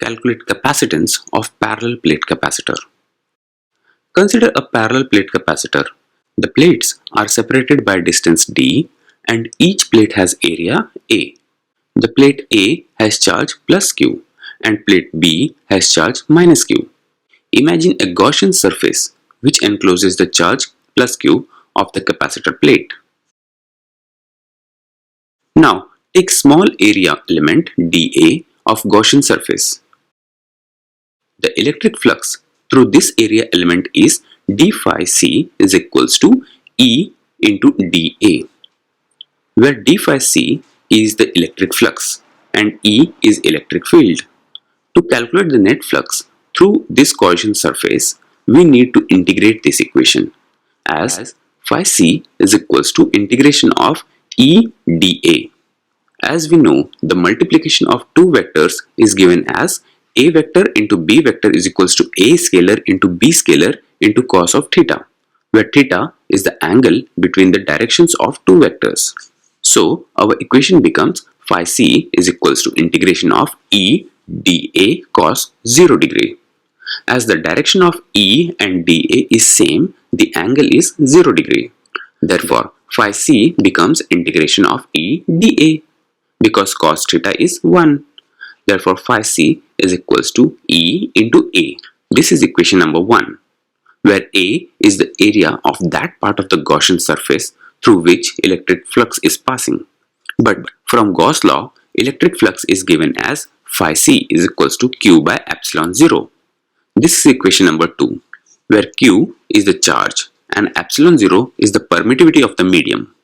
calculate capacitance of parallel plate capacitor. Consider a parallel plate capacitor. The plates are separated by distance d and each plate has area A. The plate A has charge plus Q and plate B has charge minus Q. Imagine a Gaussian surface which encloses the charge plus Q of the capacitor plate. Now take small area element dA of Gaussian surface. The electric flux through this area element is d phi c is equals to E into dA, where d phi c is the electric flux and E is electric field. To calculate the net flux through this Gaussian surface, we need to integrate this equation as phi c is equals to integration of E dA. As we know, the multiplication of two vectors is given as A vector into B vector is equals to A scalar into B scalar into cos of theta, where theta is the angle between the directions of two vectors. So our equation becomes phi c is equals to integration of E dA cos 0 degree. As the direction of E and dA is same, the angle is 0 degree. Therefore, phi c becomes integration of E dA because cos theta is 1. Therefore, phi c is equals to E into A. This is equation number 1, where A is the area of that part of the Gaussian surface through which electric flux is passing. But from Gauss law, electric flux is given as phi c is equals to Q by epsilon 0. This is equation number 2, where Q is the charge and epsilon 0 is the permittivity of the medium.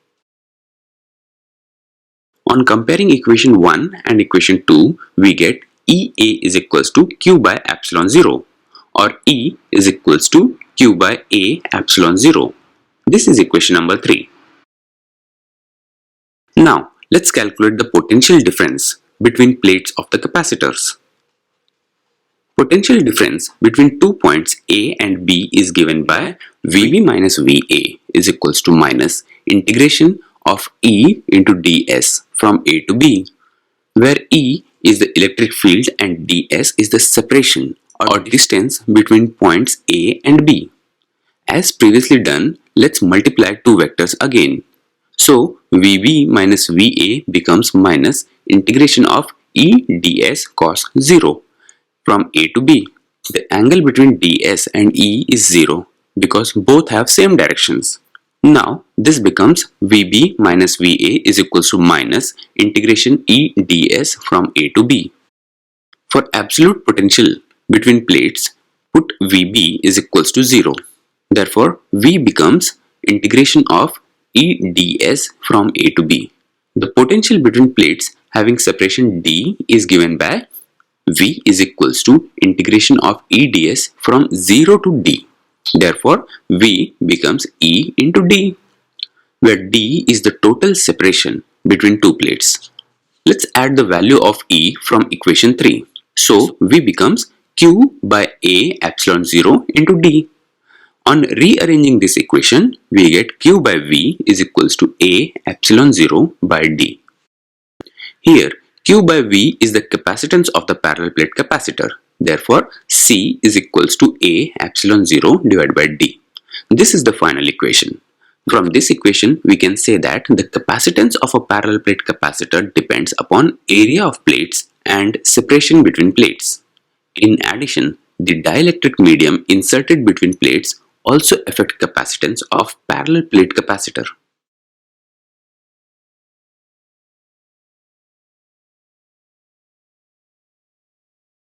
On comparing equation 1 and equation 2, we get EA is equals to Q by epsilon 0 or E is equals to Q by A epsilon 0. This is equation number 3. Now, let's calculate the potential difference between plates of the capacitors. Potential difference between 2 points A and B is given by VB minus VA is equals to minus integration of E into ds from A to B, where E is the electric field and ds is the separation or distance between points A and B. As previously done, let's multiply two vectors again. So VB minus VA becomes minus integration of E ds cos 0 from A to B. The angle between ds and E is 0 because both have same directions. Now this becomes VB minus VA is equals to minus integration E ds from A to B. For absolute potential between plates, put VB is equals to 0. Therefore, V becomes integration of E ds from A to B. The potential between plates having separation D is given by V is equals to integration of E ds from 0 to D. Therefore, V becomes E into D, where D is the total separation between two plates. Let's add the value of E from equation 3. So, V becomes Q by A epsilon 0 into D. On rearranging this equation, we get Q by V is equals to A epsilon 0 by D. Here, Q by V is the capacitance of the parallel plate capacitor. Therefore, C is equals to A epsilon 0 divided by D. This is the final equation. From this equation, we can say that the capacitance of a parallel plate capacitor depends upon area of plates and separation between plates. In addition, the dielectric medium inserted between plates also affect capacitance of parallel plate capacitor.